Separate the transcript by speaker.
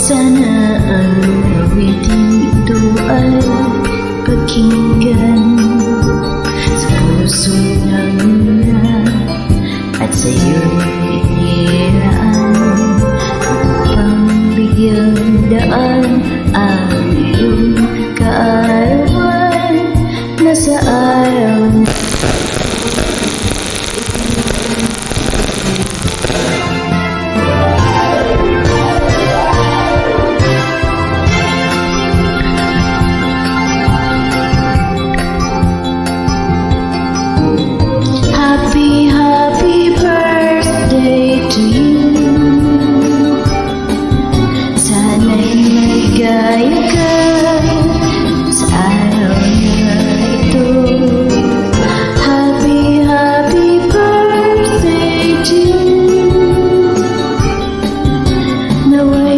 Speaker 1: Sana ang awiting ito ay pakinggan sa puso ng una at sa'yo'y iniraan upang bigyang daan ang iyong kaarawan na sa araw na Happy birthday to you. Sana'y maligaya ka